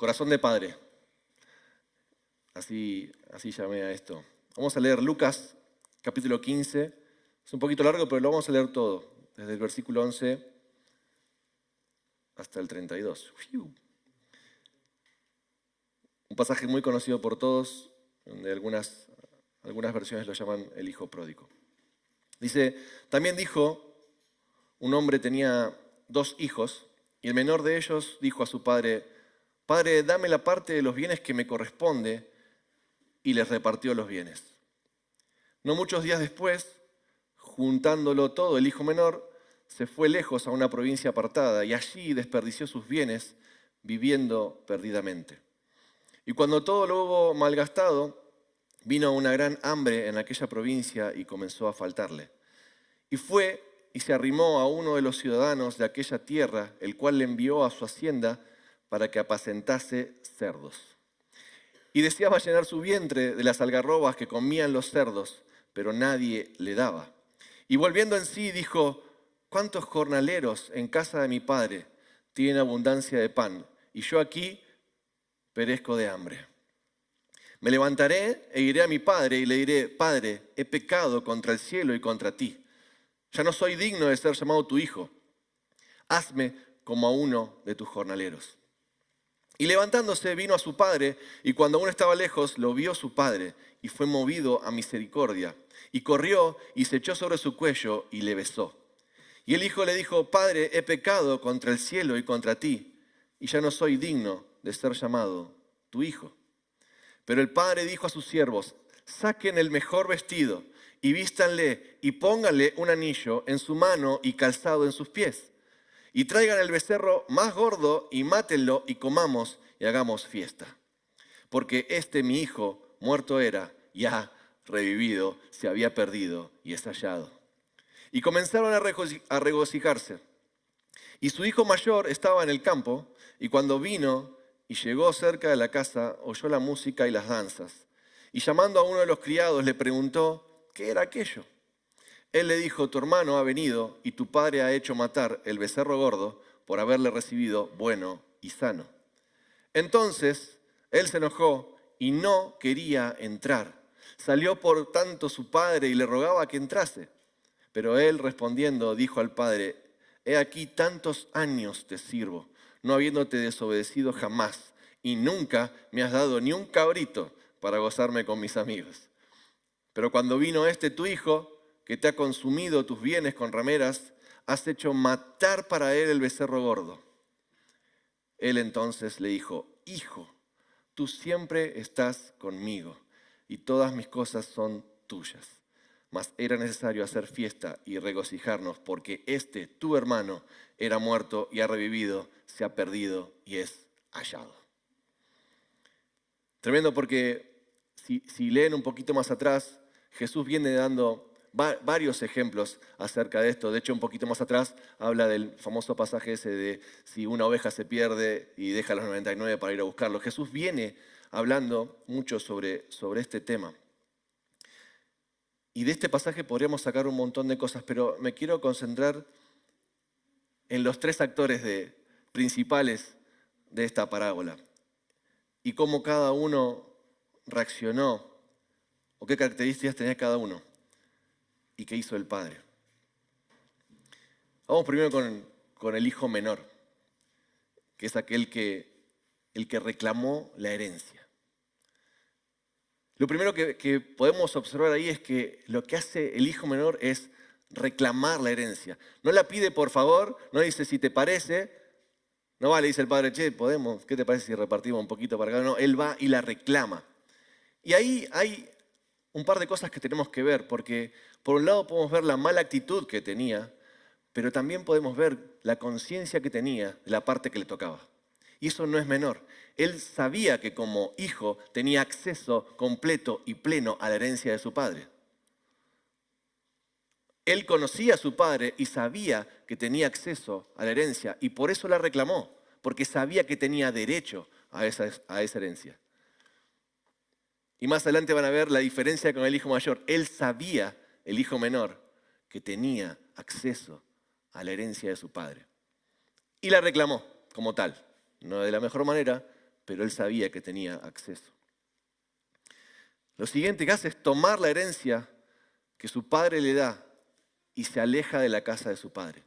Corazón de padre. Así llamé a esto. Vamos a leer Lucas, capítulo 15. Es un poquito largo, pero lo vamos a leer todo, desde el versículo 11 hasta el 32. Un pasaje muy conocido por todos, donde algunas versiones lo llaman el hijo pródigo. Dice, también dijo, un hombre tenía 2 hijos, y el menor de ellos dijo a su padre, Padre, dame la parte de los bienes que me corresponde, y les repartió los bienes. No muchos días después, juntándolo todo, el hijo menor se fue lejos a una provincia apartada, y allí desperdició sus bienes, viviendo perdidamente. Y cuando todo lo hubo malgastado, vino una gran hambre en aquella provincia y comenzó a faltarle. Y fue y se arrimó a uno de los ciudadanos de aquella tierra, el cual le envió a su hacienda para que apacentase cerdos. Y deseaba llenar su vientre de las algarrobas que comían los cerdos, pero nadie le daba. Y volviendo en sí dijo, ¿cuántos jornaleros en casa de mi padre tienen abundancia de pan? Y yo aquí perezco de hambre. Me levantaré e iré a mi padre y le diré, Padre, he pecado contra el cielo y contra ti. Ya no soy digno de ser llamado tu hijo. Hazme como a uno de tus jornaleros. Y levantándose vino a su padre, y cuando aún estaba lejos, lo vio su padre, y fue movido a misericordia. Y corrió y se echó sobre su cuello y le besó. Y el hijo le dijo, Padre, he pecado contra el cielo y contra ti, y ya no soy digno de ser llamado tu hijo. Pero el padre dijo a sus siervos, saquen el mejor vestido, y vístanle, y pónganle un anillo en su mano y calzado en sus pies. Y traigan el becerro más gordo, y mátenlo, y comamos, y hagamos fiesta. Porque mi hijo, muerto era, ya revivido, se había perdido, y es hallado. Y comenzaron a regocijarse. Y su hijo mayor estaba en el campo, y cuando vino y llegó cerca de la casa, oyó la música y las danzas. Y llamando a uno de los criados, le preguntó, ¿qué era aquello? Él le dijo, tu hermano ha venido, y tu padre ha hecho matar el becerro gordo por haberle recibido bueno y sano. Entonces él se enojó y no quería entrar. Salió por tanto su padre y le rogaba que entrase. Pero él respondiendo dijo al padre, he aquí tantos años te sirvo, no habiéndote desobedecido jamás, y nunca me has dado ni un cabrito para gozarme con mis amigos. Pero cuando vino tu hijo, que te ha consumido tus bienes con rameras, has hecho matar para él el becerro gordo. Él entonces le dijo, hijo, tú siempre estás conmigo, y todas mis cosas son tuyas. Mas era necesario hacer fiesta y regocijarnos, porque tu hermano, era muerto y ha revivido, se ha perdido y es hallado. Tremendo porque si leen un poquito más atrás, Jesús viene dando varios ejemplos acerca de esto. De hecho, un poquito más atrás habla del famoso pasaje ese de si una oveja se pierde y deja los 99 para ir a buscarlo. Jesús viene hablando mucho sobre este tema. Y de este pasaje podríamos sacar un montón de cosas, pero me quiero concentrar en los 3 actores principales de esta parábola y cómo cada uno reaccionó o qué características tenía cada uno y qué hizo el padre. Vamos primero con el hijo menor, que es el que reclamó la herencia. Lo primero que podemos observar ahí es que lo que hace el hijo menor es reclamar la herencia. No la pide por favor, no dice si te parece, no va, le dice el padre, che, ¿podemos? ¿Qué te parece si repartimos un poquito para acá? No, él va y la reclama. Y ahí hay un par de cosas que tenemos que ver, porque por un lado podemos ver la mala actitud que tenía, pero también podemos ver la conciencia que tenía de la parte que le tocaba. Y eso no es menor. Él sabía que como hijo tenía acceso completo y pleno a la herencia de su padre. Él conocía a su padre y sabía que tenía acceso a la herencia y por eso la reclamó, porque sabía que tenía derecho a esa herencia. Y más adelante van a ver la diferencia con el hijo mayor. Él sabía, el hijo menor, que tenía acceso a la herencia de su padre. Y la reclamó como tal. No de la mejor manera, pero él sabía que tenía acceso. Lo siguiente que hace es tomar la herencia que su padre le da y se aleja de la casa de su padre.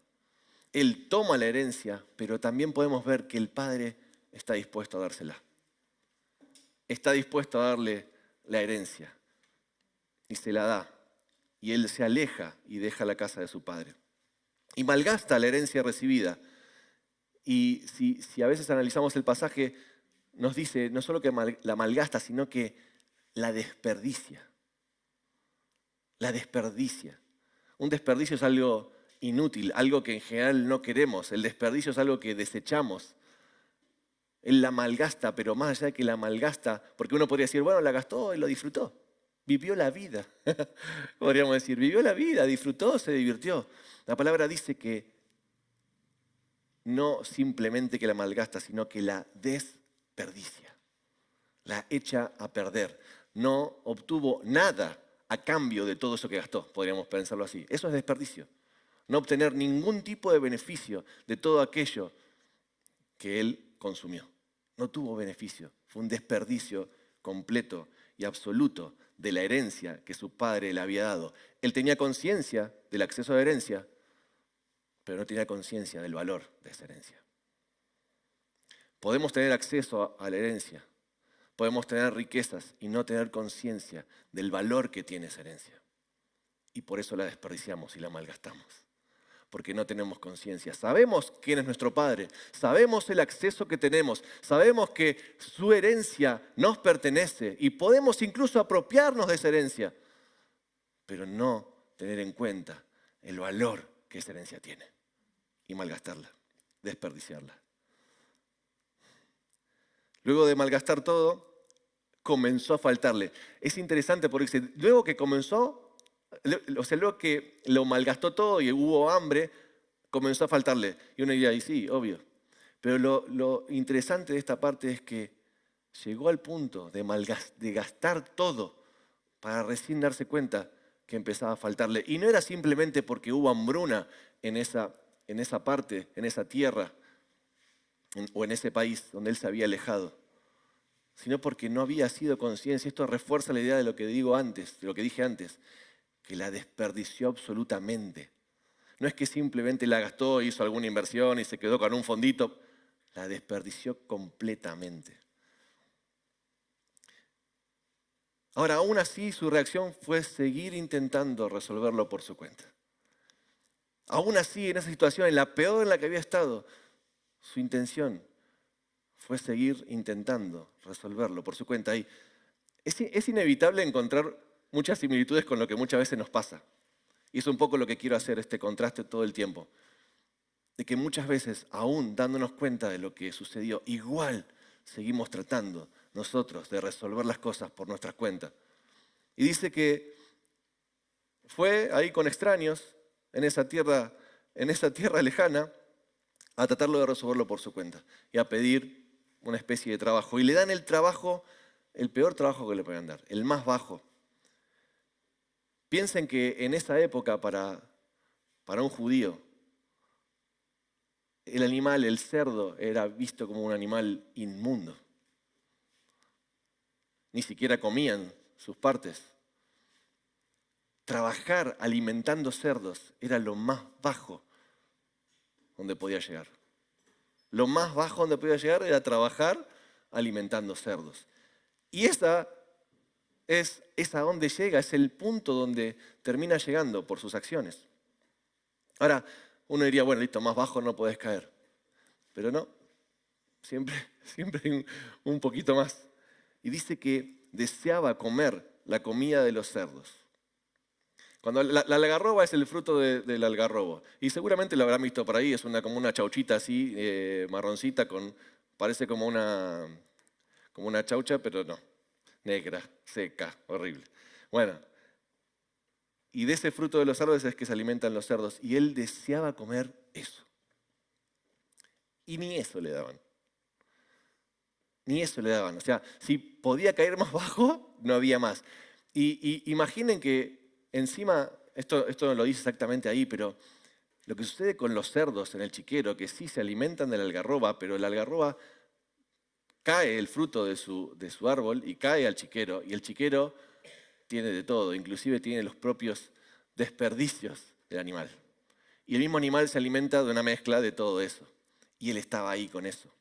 Él toma la herencia, pero también podemos ver que el padre está dispuesto a dársela. Está dispuesto a darle la herencia y se la da. Y él se aleja y deja la casa de su padre. Y malgasta la herencia recibida. Y si a veces analizamos el pasaje, nos dice no solo que la malgasta, sino que la desperdicia. La desperdicia. Un desperdicio es algo inútil, algo que en general no queremos. El desperdicio es algo que desechamos. Él la malgasta, pero más allá de que la malgasta, porque uno podría decir, bueno, la gastó y lo disfrutó. Vivió la vida. Podríamos decir, vivió la vida, disfrutó, se divirtió. La palabra dice que no simplemente que la malgasta, sino que la desperdicia. La echa a perder. No obtuvo nada a cambio de todo eso que gastó, podríamos pensarlo así. Eso es desperdicio. No obtener ningún tipo de beneficio de todo aquello que él consumió. No tuvo beneficio. Fue un desperdicio completo y absoluto de la herencia que su padre le había dado. Él tenía conciencia del acceso a la herencia, pero no tenía conciencia del valor de esa herencia. Podemos tener acceso a la herencia, podemos tener riquezas y no tener conciencia del valor que tiene esa herencia. Y por eso la desperdiciamos y la malgastamos. Porque no tenemos conciencia. Sabemos quién es nuestro Padre, sabemos el acceso que tenemos, sabemos que su herencia nos pertenece y podemos incluso apropiarnos de esa herencia, pero no tener en cuenta el valor que esa herencia tiene y malgastarla, desperdiciarla. Luego de malgastar todo, comenzó a faltarle. Es interesante porque luego que comenzó, luego que lo malgastó todo y hubo hambre, comenzó a faltarle. Y uno diría, y sí, obvio. Pero lo interesante de esta parte es que llegó al punto de gastar todo para recién darse cuenta que empezaba a faltarle. Y no era simplemente porque hubo hambruna en esa parte, en esa tierra, o en ese país donde él se había alejado, sino porque no había sido conciencia. Esto refuerza la idea de lo que digo antes, de lo que dije antes, que la desperdició absolutamente. No es que simplemente la gastó, hizo alguna inversión y se quedó con un fondito, la desperdició completamente. Ahora, aún así, su reacción fue seguir intentando resolverlo por su cuenta. Aún así, en esa situación, en la peor en la que había estado, su intención fue seguir intentando resolverlo por su cuenta. Y es inevitable encontrar muchas similitudes con lo que muchas veces nos pasa. Y es un poco lo que quiero hacer, este contraste todo el tiempo. De que muchas veces, aún dándonos cuenta de lo que sucedió, igual seguimos tratando nosotros de resolver las cosas por nuestras cuentas. Y dice que fue ahí con extraños, en esa tierra lejana, a tratarlo de resolverlo por su cuenta y a pedir una especie de trabajo. Y le dan el trabajo, el peor trabajo que le pueden dar, el más bajo. Piensen que en esa época para un judío, el animal, el cerdo, era visto como un animal inmundo. Ni siquiera comían sus partes. Trabajar alimentando cerdos era lo más bajo donde podía llegar. Lo más bajo donde podía llegar era trabajar alimentando cerdos. Y esa es a donde llega, es el punto donde termina llegando por sus acciones. Ahora, uno diría, bueno, listo, más bajo no podés caer. Pero no, siempre hay un poquito más. Y dice que deseaba comer la comida de los cerdos. Cuando la algarroba es el fruto del algarrobo. Y seguramente lo habrán visto por ahí, es como una chauchita así, marroncita, parece como una chaucha, pero no, negra, seca, horrible. Bueno, y de ese fruto de los árboles es que se alimentan los cerdos. Y él deseaba comer eso. Y ni eso le daban. Ni eso le daban. O sea, si podía caer más bajo, no había más. Y imaginen que encima, esto no lo dice exactamente ahí, pero lo que sucede con los cerdos en el chiquero, que sí se alimentan de la algarroba, pero la algarroba cae el fruto de su árbol y cae al chiquero, y el chiquero tiene de todo, inclusive tiene los propios desperdicios del animal. Y el mismo animal se alimenta de una mezcla de todo eso. Y él estaba ahí con eso.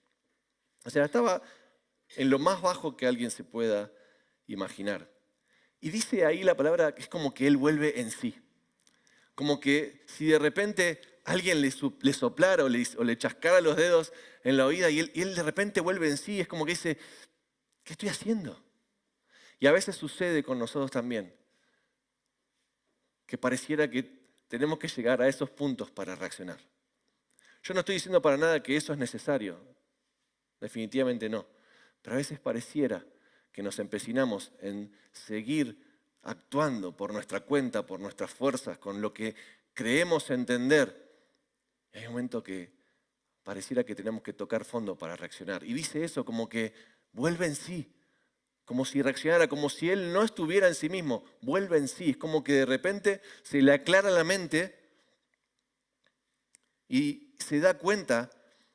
O sea, estaba en lo más bajo que alguien se pueda imaginar. Y dice ahí la palabra que es como que él vuelve en sí. Como que si de repente alguien le soplara o le chascara los dedos en la oída y él de repente vuelve en sí, es como que dice, ¿qué estoy haciendo? Y a veces sucede con nosotros también, que pareciera que tenemos que llegar a esos puntos para reaccionar. Yo no estoy diciendo para nada que eso es necesario, definitivamente no, pero a veces pareciera que nos empecinamos en seguir actuando por nuestra cuenta, por nuestras fuerzas, con lo que creemos entender. Y hay un momento que pareciera que tenemos que tocar fondo para reaccionar. Y dice eso como que vuelve en sí, como si reaccionara, como si él no estuviera en sí mismo, vuelve en sí. Es como que de repente se le aclara la mente y se da cuenta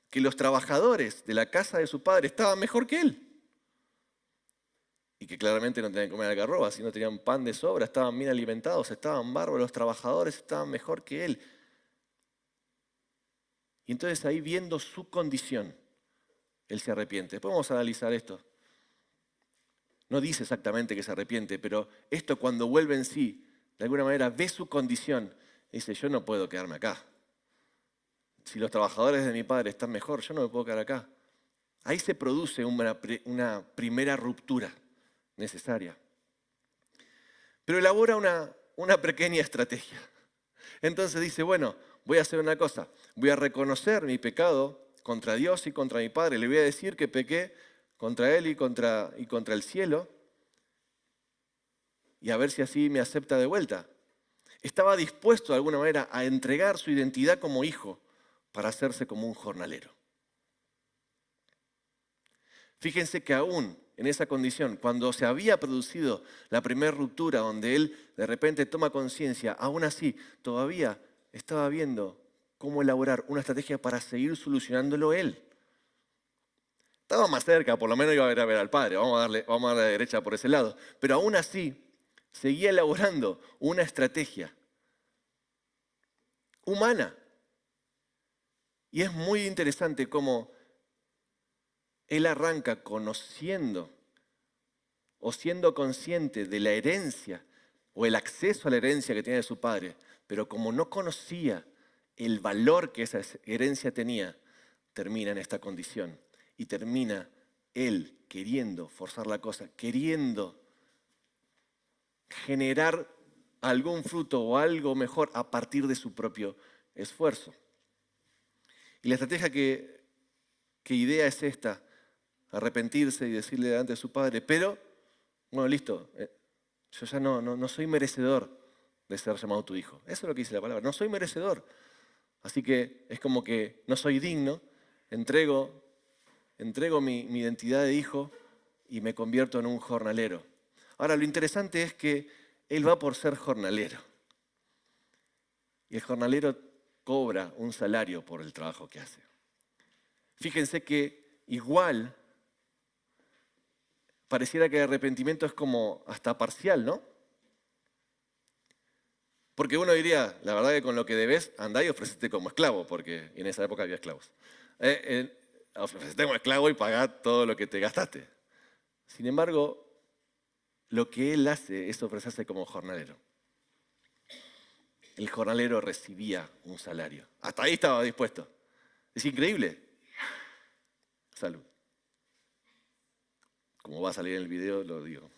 que los trabajadores de la casa de su padre estaban mejor que él. Y que claramente no tenían que comer algarrobas, sino tenían pan de sobra, estaban bien alimentados, estaban bárbaros, los trabajadores estaban mejor que él. Y entonces ahí viendo su condición, él se arrepiente. Después vamos a analizar esto. No dice exactamente que se arrepiente, pero esto cuando vuelve en sí, de alguna manera ve su condición y dice, yo no puedo quedarme acá. Si los trabajadores de mi padre están mejor, yo no me puedo quedar acá. Ahí se produce una primera ruptura necesaria. Pero elabora una pequeña estrategia. Entonces dice, bueno, voy a hacer una cosa. Voy a reconocer mi pecado contra Dios y contra mi padre. Le voy a decir que pequé contra él y contra el cielo. Y a ver si así me acepta de vuelta. Estaba dispuesto de alguna manera a entregar su identidad como hijo para hacerse como un jornalero. Fíjense que aún en esa condición, cuando se había producido la primera ruptura, donde él de repente toma conciencia, aún así todavía estaba viendo cómo elaborar una estrategia para seguir solucionándolo él. Estaba más cerca, por lo menos iba a ver al padre, vamos a darle a la derecha por ese lado. Pero aún así, seguía elaborando una estrategia humana. Y es muy interesante cómo él arranca conociendo o siendo consciente de la herencia o el acceso a la herencia que tenía de su padre, pero como no conocía el valor que esa herencia tenía, termina en esta condición y termina él queriendo forzar la cosa, queriendo generar algún fruto o algo mejor a partir de su propio esfuerzo. Y la estrategia que idea es esta, arrepentirse y decirle delante de su padre, pero, bueno, listo, yo ya no soy merecedor de ser llamado tu hijo. Eso es lo que dice la palabra, no soy merecedor. Así que es como que no soy digno, entrego mi identidad de hijo y me convierto en un jornalero. Ahora, lo interesante es que él va por ser jornalero. Y el jornalero cobra un salario por el trabajo que hace. Fíjense que igual pareciera que el arrepentimiento es como hasta parcial, ¿no? Porque uno diría, la verdad que con lo que debes, andá y ofrecete como esclavo, porque en esa época había esclavos. Ofrecete como esclavo y pagá todo lo que te gastaste. Sin embargo, lo que él hace es ofrecerse como jornalero. El jornalero recibía un salario. Hasta ahí estaba dispuesto. Es increíble. Salud. Como va a salir en el video, lo digo.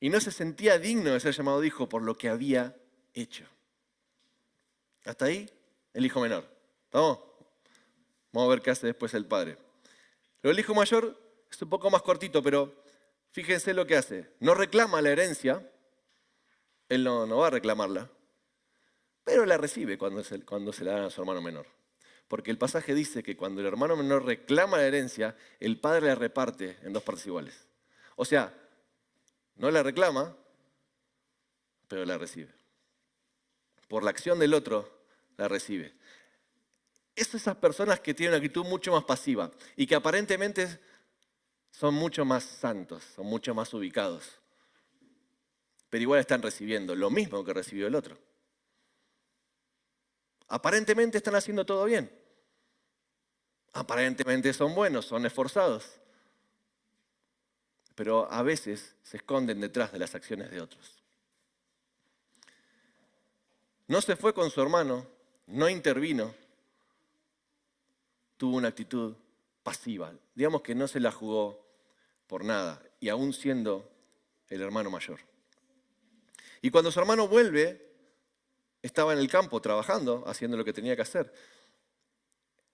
Y no se sentía digno de ser llamado hijo por lo que había hecho. Hasta ahí, el hijo menor. ¿Estamos? Vamos a ver qué hace después el padre. Luego el hijo mayor es un poco más cortito, pero fíjense lo que hace. No reclama la herencia. Él no va a reclamarla. Pero la recibe cuando se la dan a su hermano menor. Porque el pasaje dice que cuando el hermano menor reclama la herencia, el padre la reparte en dos partes iguales. O sea, no la reclama, pero la recibe. Por la acción del otro, la recibe. Es esas personas que tienen una actitud mucho más pasiva y que aparentemente son mucho más santos, son mucho más ubicados, pero igual están recibiendo lo mismo que recibió el otro. Aparentemente están haciendo todo bien. Aparentemente son buenos, son esforzados. Pero a veces se esconden detrás de las acciones de otros. No se fue con su hermano, no intervino, tuvo una actitud pasiva. Digamos que no se la jugó por nada, y aún siendo el hermano mayor. Y cuando su hermano vuelve, estaba en el campo trabajando, haciendo lo que tenía que hacer.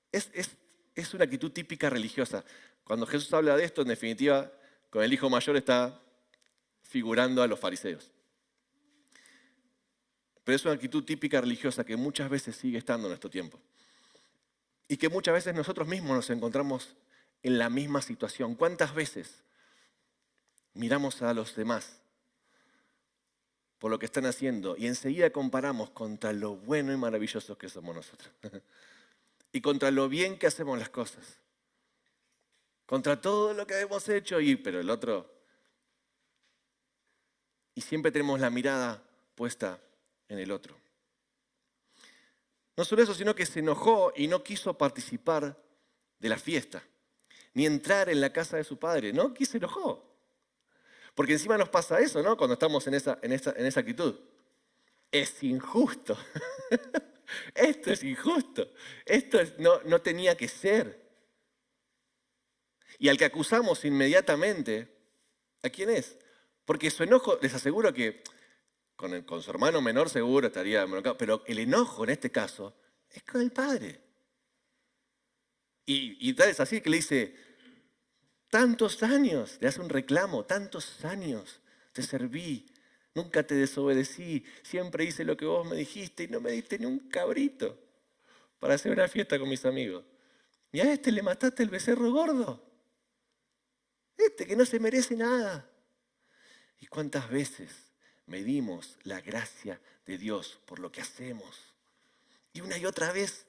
Es una actitud típica religiosa. Cuando Jesús habla de esto, en definitiva, con el hijo mayor está figurando a los fariseos. Pero es una actitud típica religiosa que muchas veces sigue estando en nuestro tiempo. Y que muchas veces nosotros mismos nos encontramos en la misma situación. ¿Cuántas veces miramos a los demás por lo que están haciendo y enseguida comparamos contra lo bueno y maravilloso que somos nosotros? Y contra lo bien que hacemos las cosas. Contra todo lo que hemos hecho, pero el otro. Y siempre tenemos la mirada puesta en el otro. No solo eso, sino que se enojó y no quiso participar de la fiesta, ni entrar en la casa de su padre. No, que se enojó. Porque encima nos pasa eso, ¿no? Cuando estamos en esa actitud. Es injusto. Esto es injusto. No tenía que ser. Y al que acusamos inmediatamente, ¿a quién es? Porque su enojo, les aseguro que con su hermano menor seguro estaría enojado, pero el enojo en este caso es con el padre. Y tal es así que le dice, tantos años, le hace un reclamo, tantos años te serví, nunca te desobedecí, siempre hice lo que vos me dijiste y no me diste ni un cabrito para hacer una fiesta con mis amigos. Y a este le mataste el becerro gordo. Este que no se merece nada. ¿Y cuántas veces medimos la gracia de Dios por lo que hacemos? Y una y otra vez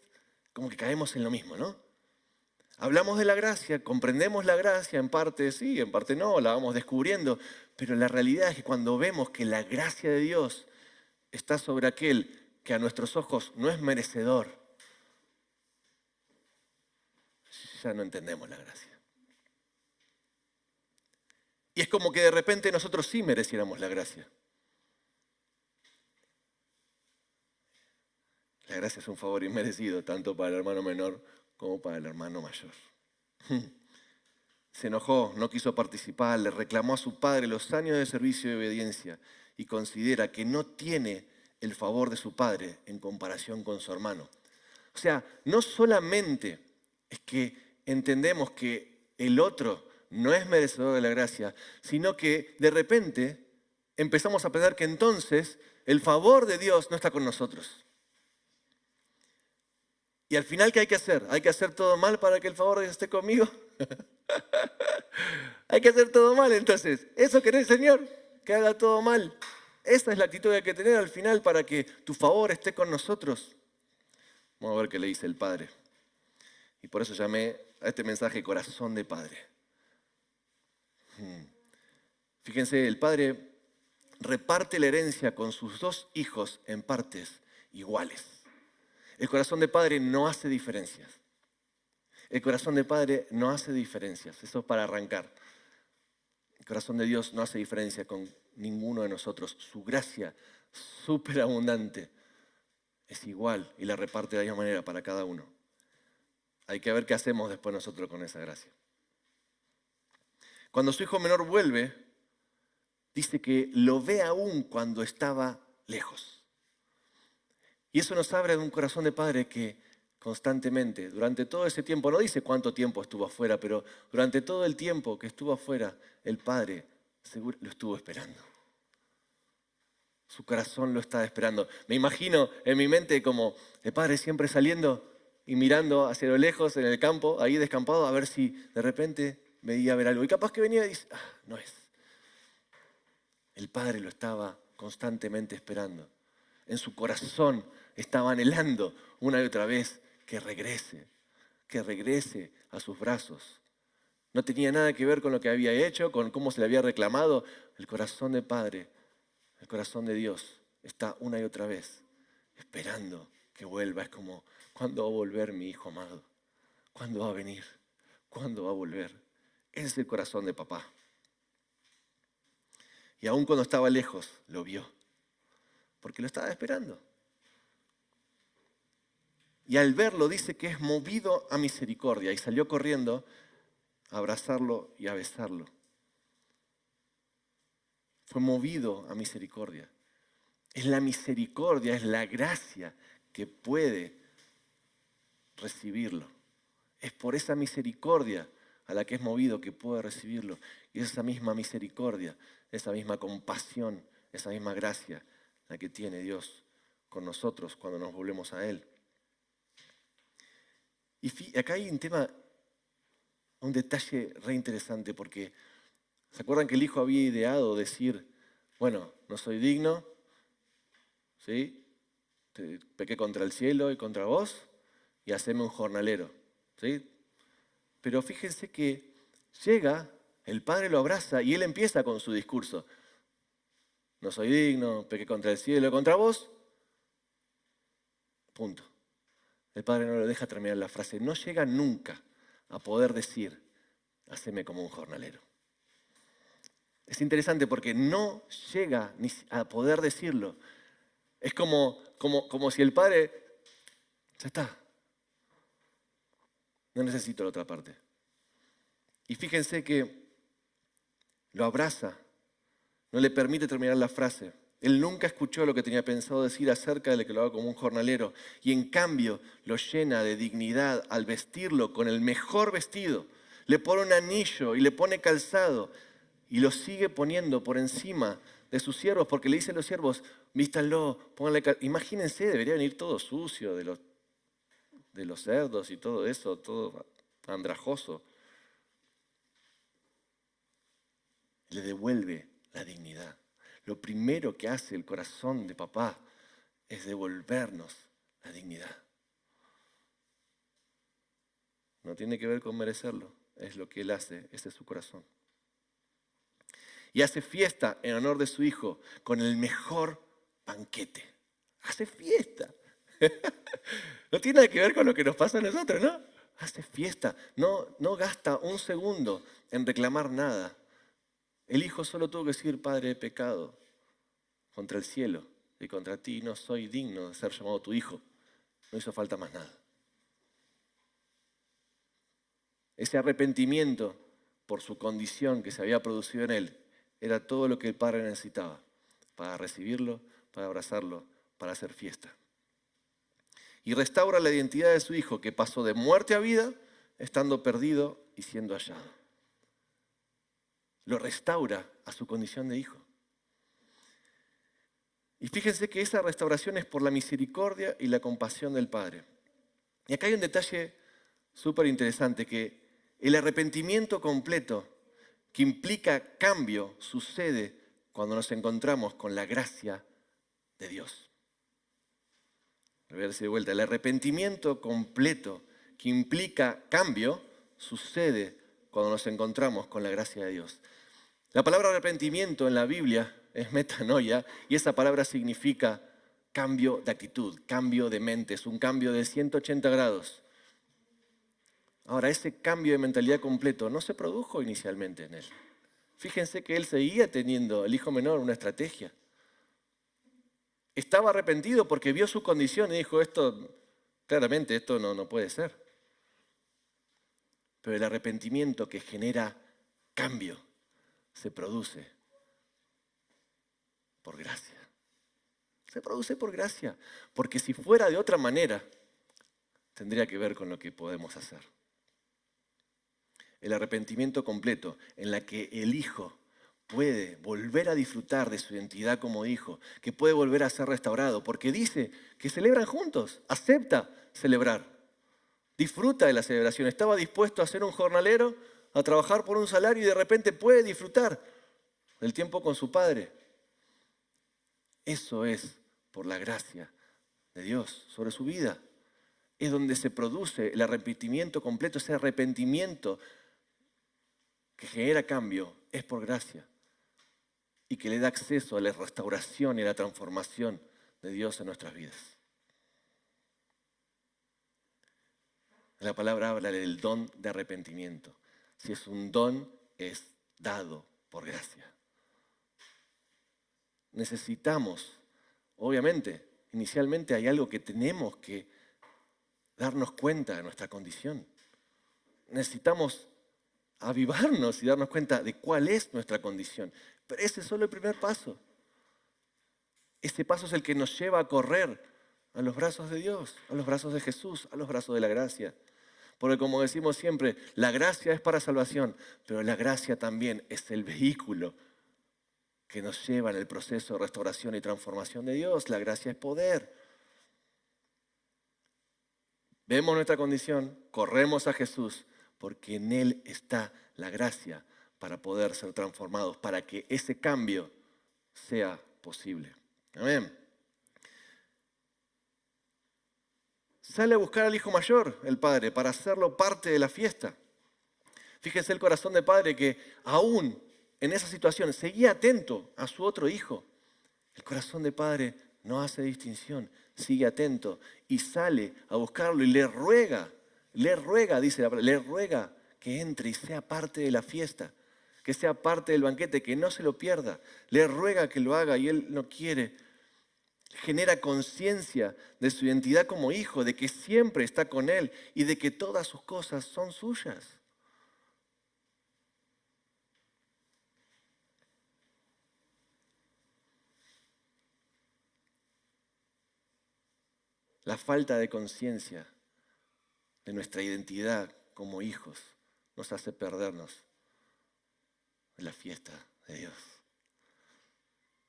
como que caemos en lo mismo, ¿no? Hablamos de la gracia, comprendemos la gracia, en parte sí, en parte no, la vamos descubriendo, pero la realidad es que cuando vemos que la gracia de Dios está sobre aquel que a nuestros ojos no es merecedor, ya no entendemos la gracia. Y es como que de repente nosotros sí mereciéramos la gracia. La gracia es un favor inmerecido, tanto para el hermano menor como para el hermano mayor. Se enojó, no quiso participar, le reclamó a su padre los años de servicio y obediencia y considera que no tiene el favor de su padre en comparación con su hermano. O sea, no solamente es que entendemos que el otro no es merecedor de la gracia, sino que de repente empezamos a pensar que entonces el favor de Dios no está con nosotros. Y al final, ¿qué hay que hacer? ¿Hay que hacer todo mal para que el favor de Dios esté conmigo? Hay que hacer todo mal, entonces. ¿Eso querés, Señor? Que haga todo mal. Esa es la actitud que hay que tener al final para que tu favor esté con nosotros. Vamos a ver qué le dice el Padre. Y por eso llamé a este mensaje Corazón de Padre. Fíjense, el Padre reparte la herencia con sus dos hijos en partes iguales. El corazón de Padre no hace diferencias. El corazón de Padre no hace diferencias. Eso es para arrancar. El corazón de Dios no hace diferencia con ninguno de nosotros. Su gracia súper abundante es igual y la reparte de la misma manera para cada uno. Hay que ver qué hacemos después nosotros con esa gracia. Cuando su hijo menor vuelve, dice que lo ve aún cuando estaba lejos. Y eso nos habla de un corazón de padre que constantemente, durante todo ese tiempo, no dice cuánto tiempo estuvo afuera, pero durante todo el tiempo que estuvo afuera, el padre seguro lo estuvo esperando. Su corazón lo estaba esperando. Me imagino en mi mente como el padre siempre saliendo y mirando hacia lo lejos en el campo, ahí descampado, a ver si de repente veía ver algo. Y capaz que venía y dice, no es. El padre lo estaba constantemente esperando. En su corazón estaba anhelando una y otra vez que regrese a sus brazos, No tenía nada que ver con lo que había hecho, con cómo se le había reclamado. El corazón del Padre, el corazón de Dios está una y otra vez esperando que vuelva. Es como, ¿cuándo va a volver mi hijo amado? ¿Cuándo va a venir? ¿Cuándo va a volver? Ese es el corazón de papá. Y aun cuando estaba lejos, lo vio, porque lo estaba esperando. Y al verlo dice que es movido a misericordia y salió corriendo a abrazarlo y a besarlo. Fue movido a misericordia. Es la misericordia, es la gracia que puede recibirlo. Es por esa misericordia a la que es movido que puede recibirlo. Y es esa misma misericordia, esa misma compasión, esa misma gracia la que tiene Dios con nosotros cuando nos volvemos a Él. Y acá hay un detalle re interesante, porque ¿se acuerdan que el hijo había ideado decir, bueno, no soy digno, ¿sí? Pequé contra el cielo y contra vos, y haceme un jornalero, ¿sí? Pero fíjense que llega, el padre lo abraza y él empieza con su discurso. No soy digno, pequé contra el cielo y contra vos. Punto. El padre no lo deja terminar la frase. No llega nunca a poder decir, haceme como un jornalero. Es interesante porque no llega ni a poder decirlo. Es como si el padre, ya está, no necesito la otra parte. Y fíjense que lo abraza, no le permite terminar la frase. Él nunca escuchó lo que tenía pensado decir acerca de que lo haga como un jornalero, y en cambio lo llena de dignidad al vestirlo con el mejor vestido. Le pone un anillo y le pone calzado y lo sigue poniendo por encima de sus siervos, porque le dice a los siervos, vístanlo, pónganle calzado. Imagínense, debería venir todo sucio de los cerdos y todo eso, todo andrajoso. Le devuelve la dignidad. Lo primero que hace el corazón de papá es devolvernos la dignidad. No tiene que ver con merecerlo, es lo que él hace, ese es su corazón. Y hace fiesta en honor de su hijo con el mejor banquete. Hace fiesta. No tiene nada que ver con lo que nos pasa a nosotros, ¿no? Hace fiesta, no gasta un segundo en reclamar nada. El hijo solo tuvo que decir, Padre, he pecado contra el cielo y contra ti, no soy digno de ser llamado tu hijo. No hizo falta más nada. Ese arrepentimiento por su condición que se había producido en él era todo lo que el padre necesitaba para recibirlo, para abrazarlo, para hacer fiesta. Y restaura la identidad de su hijo, que pasó de muerte a vida, estando perdido y siendo hallado. Lo restaura a su condición de hijo. Y fíjense que esa restauración es por la misericordia y la compasión del Padre. Y acá hay un detalle súper interesante, que el arrepentimiento completo que implica cambio sucede cuando nos encontramos con la gracia de Dios. Lo voy a decir de vuelta. El arrepentimiento completo que implica cambio sucede cuando nos encontramos con la gracia de Dios. La palabra arrepentimiento en la Biblia es metanoia, y esa palabra significa cambio de actitud, cambio de mente, es un cambio de 180 grados. Ahora, ese cambio de mentalidad completo no se produjo inicialmente en él. Fíjense que él seguía teniendo, el hijo menor, una estrategia. Estaba arrepentido porque vio su condición y dijo, claramente esto no puede ser. Pero el arrepentimiento que genera cambio se produce por gracia. Se produce por gracia, porque si fuera de otra manera, tendría que ver con lo que podemos hacer. El arrepentimiento completo en la que el hijo puede volver a disfrutar de su identidad como hijo, que puede volver a ser restaurado, porque dice que celebran juntos, acepta celebrar, disfruta de la celebración, estaba dispuesto a ser un jornalero, a trabajar por un salario y de repente puede disfrutar del tiempo con su padre. Eso es por la gracia de Dios sobre su vida. Es donde se produce el arrepentimiento completo, ese arrepentimiento que genera cambio, es por gracia y que le da acceso a la restauración y a la transformación de Dios en nuestras vidas. La palabra habla del don de arrepentimiento. Si es un don, es dado por gracia. Necesitamos, obviamente, inicialmente hay algo que tenemos que darnos cuenta de nuestra condición. Necesitamos avivarnos y darnos cuenta de cuál es nuestra condición. Pero ese es solo el primer paso. Ese paso es el que nos lleva a correr a los brazos de Dios, a los brazos de Jesús, a los brazos de la gracia. Porque como decimos siempre, la gracia es para salvación, pero la gracia también es el vehículo que nos lleva en el proceso de restauración y transformación de Dios. La gracia es poder. Vemos nuestra condición, corremos a Jesús, porque en Él está la gracia para poder ser transformados, para que ese cambio sea posible. Amén. Sale a buscar al hijo mayor, el padre, para hacerlo parte de la fiesta. Fíjense el corazón del padre que aún en esa situación seguía atento a su otro hijo. El corazón del padre no hace distinción, sigue atento y sale a buscarlo y le ruega, dice la palabra, le ruega que entre y sea parte de la fiesta, que sea parte del banquete, que no se lo pierda. Le ruega que lo haga y él no quiere. Genera conciencia de su identidad como hijo, de que siempre está con él y de que todas sus cosas son suyas. La falta de conciencia de nuestra identidad como hijos nos hace perdernos de la fiesta de Dios.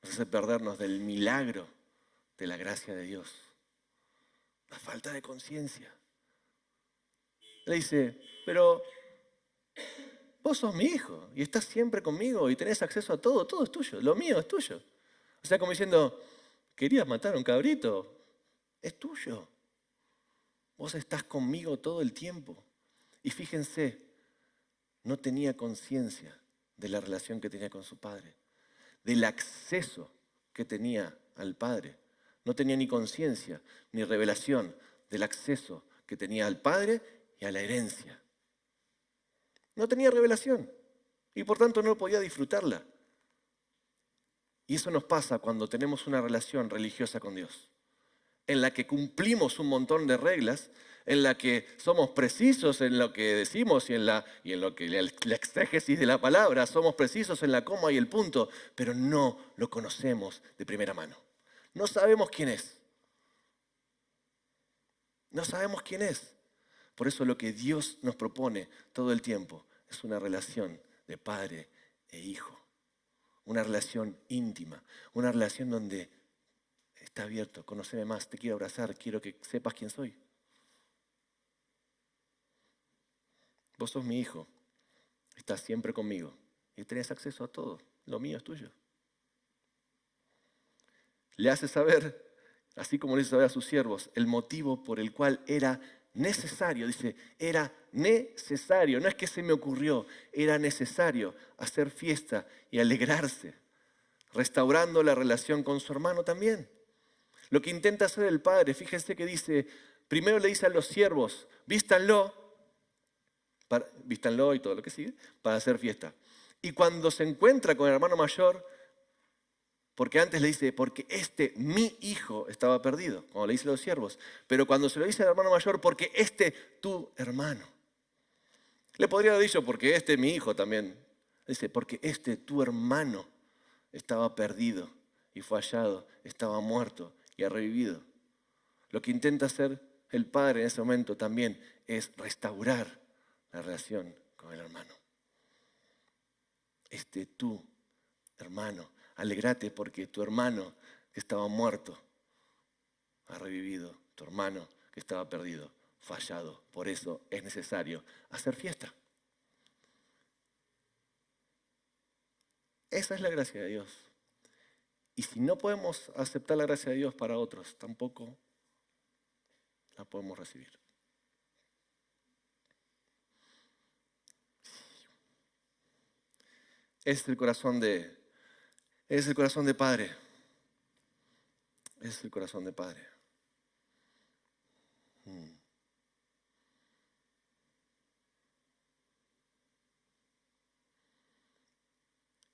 Nos hace perdernos del milagro de la gracia de Dios. La falta de conciencia. Le dice, pero vos sos mi hijo y estás siempre conmigo y tenés acceso a todo, todo es tuyo, lo mío es tuyo. O sea, como diciendo, ¿querías matar a un cabrito? Es tuyo. Vos estás conmigo todo el tiempo. Y fíjense, no tenía conciencia de la relación que tenía con su padre, del acceso que tenía al padre. No tenía ni conciencia ni revelación del acceso que tenía al padre y a la herencia. No tenía revelación y por tanto no podía disfrutarla. Y eso nos pasa cuando tenemos una relación religiosa con Dios, en la que cumplimos un montón de reglas, en la que somos precisos en lo que decimos y en lo que la exégesis de la palabra, somos precisos en la coma y el punto, pero no lo conocemos de primera mano. No sabemos quién es. No sabemos quién es. Por eso lo que Dios nos propone todo el tiempo es una relación de padre e hijo. Una relación íntima, una relación donde está abierto, conóceme más, te quiero abrazar, quiero que sepas quién soy. Vos sos mi hijo, estás siempre conmigo y tenés acceso a todo, lo mío es tuyo. Le hace saber, así como le hizo saber a sus siervos, el motivo por el cual era necesario, dice, era necesario, no es que se me ocurrió, era necesario hacer fiesta y alegrarse, restaurando la relación con su hermano también. Lo que intenta hacer el padre, fíjense que dice, primero le dice a los siervos, vístanlo y todo lo que sigue, para hacer fiesta. Y cuando se encuentra con el hermano mayor, porque antes le dice, porque mi hijo estaba perdido, como le dice a los siervos, pero cuando se lo dice al hermano mayor, porque tu hermano. Le podría haber dicho, porque mi hijo también. Dice, porque tu hermano estaba perdido y fue hallado, estaba muerto y ha revivido. Lo que intenta hacer el padre en ese momento también es restaurar la relación con el hermano. Tu hermano, alegrate porque tu hermano que estaba muerto ha revivido, tu hermano que estaba perdido, fallado. Por eso es necesario hacer fiesta. Esa es la gracia de Dios. Y si no podemos aceptar la gracia de Dios para otros, tampoco la podemos recibir. Es el corazón de, es el corazón de Padre. Es el corazón de Padre.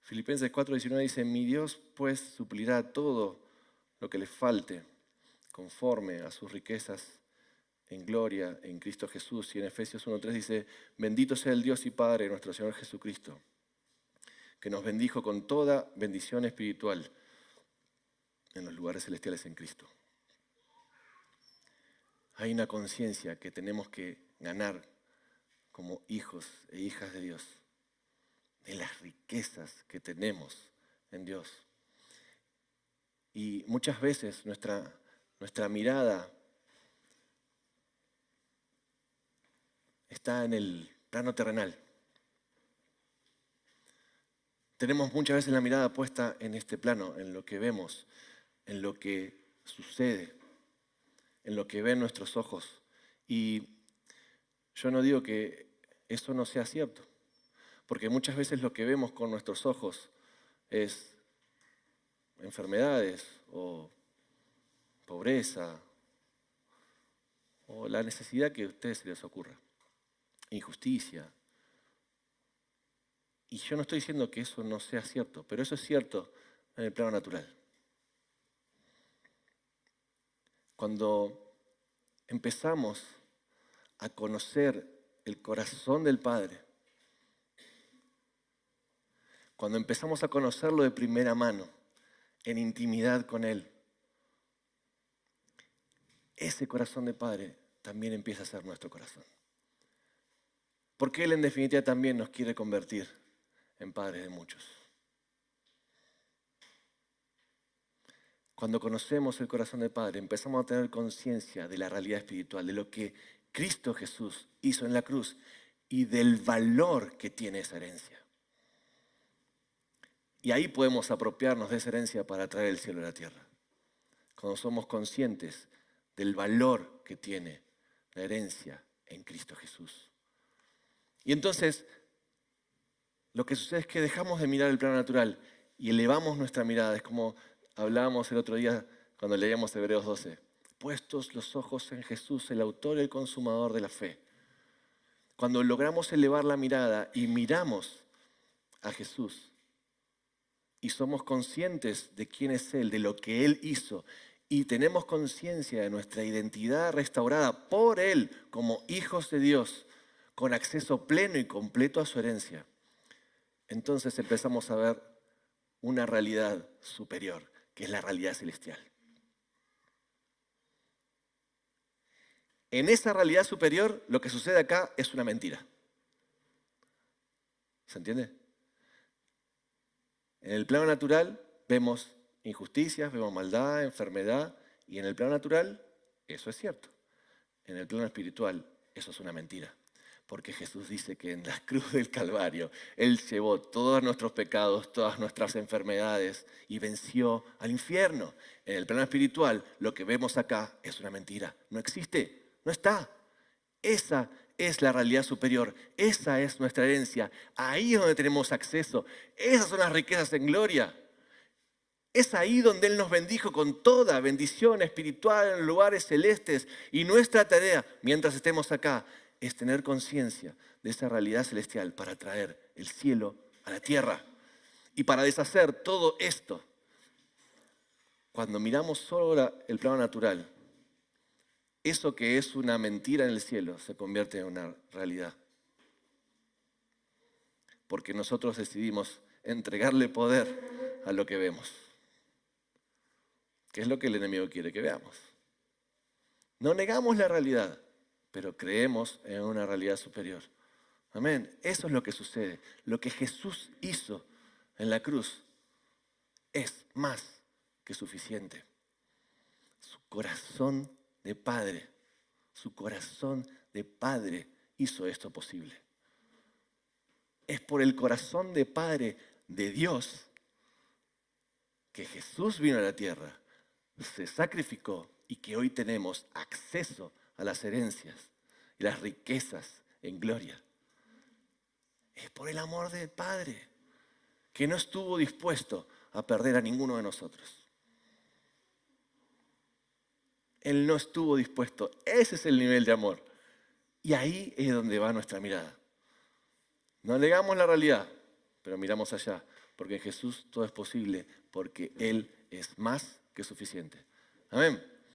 Filipenses 4:19 dice, mi Dios pues suplirá todo lo que le falte conforme a sus riquezas en gloria en Cristo Jesús. Y en Efesios 1:3 dice, bendito sea el Dios y Padre de nuestro Señor Jesucristo, que nos bendijo con toda bendición espiritual en los lugares celestiales en Cristo. Hay una conciencia que tenemos que ganar como hijos e hijas de Dios, de las riquezas que tenemos en Dios. Y muchas veces nuestra mirada está en el plano terrenal. Tenemos muchas veces la mirada puesta en este plano, en lo que vemos, en lo que sucede, en lo que ven nuestros ojos. Y yo no digo que eso no sea cierto, porque muchas veces lo que vemos con nuestros ojos es enfermedades o pobreza o la necesidad que a ustedes se les ocurra, injusticia. Y yo no estoy diciendo que eso no sea cierto, pero eso es cierto en el plano natural. Cuando empezamos a conocer el corazón del Padre, cuando empezamos a conocerlo de primera mano, en intimidad con Él, ese corazón de Padre también empieza a ser nuestro corazón. Porque Él en definitiva también nos quiere convertir en padres de muchos. Cuando conocemos el corazón del Padre, empezamos a tener conciencia de la realidad espiritual, de lo que Cristo Jesús hizo en la cruz y del valor que tiene esa herencia. Y ahí podemos apropiarnos de esa herencia para traer el cielo a la tierra. Cuando somos conscientes del valor que tiene la herencia en Cristo Jesús. Y entonces, lo que sucede es que dejamos de mirar el plano natural y elevamos nuestra mirada. Es como hablábamos el otro día cuando leíamos Hebreos 12. Puestos los ojos en Jesús, el autor y el consumador de la fe. Cuando logramos elevar la mirada y miramos a Jesús y somos conscientes de quién es Él, de lo que Él hizo, y tenemos conciencia de nuestra identidad restaurada por Él como hijos de Dios, con acceso pleno y completo a su herencia, entonces empezamos a ver una realidad superior, que es la realidad celestial. En esa realidad superior, lo que sucede acá es una mentira. ¿Se entiende? En el plano natural vemos injusticias, vemos maldad, enfermedad, y en el plano natural eso es cierto. En el plano espiritual eso es una mentira. Porque Jesús dice que en la cruz del Calvario Él llevó todos nuestros pecados, todas nuestras enfermedades y venció al infierno. En el plano espiritual, lo que vemos acá es una mentira. No existe, no está. Esa es la realidad superior, esa es nuestra herencia. Ahí es donde tenemos acceso. Esas son las riquezas en gloria. Es ahí donde Él nos bendijo con toda bendición espiritual en lugares celestes. Y nuestra tarea, mientras estemos acá, es tener conciencia de esa realidad celestial para traer el cielo a la tierra. Y para deshacer todo esto, cuando miramos solo el plano natural, eso que es una mentira en el cielo se convierte en una realidad. Porque nosotros decidimos entregarle poder a lo que vemos. Que es lo que el enemigo quiere que veamos. No negamos la realidad, pero creemos en una realidad superior. Amén. Eso es lo que sucede. Lo que Jesús hizo en la cruz es más que suficiente. Su corazón de Padre, su corazón de Padre hizo esto posible. Es por el corazón de Padre de Dios que Jesús vino a la tierra, se sacrificó y que hoy tenemos acceso a las herencias y las riquezas en gloria. Es por el amor del Padre. que no estuvo dispuesto a perder a ninguno de nosotros. Él no estuvo dispuesto. Ese es el nivel de amor. Y ahí es donde va nuestra mirada. No negamos la realidad, pero miramos allá. Porque en Jesús todo es posible, porque Él es más que suficiente. Amén.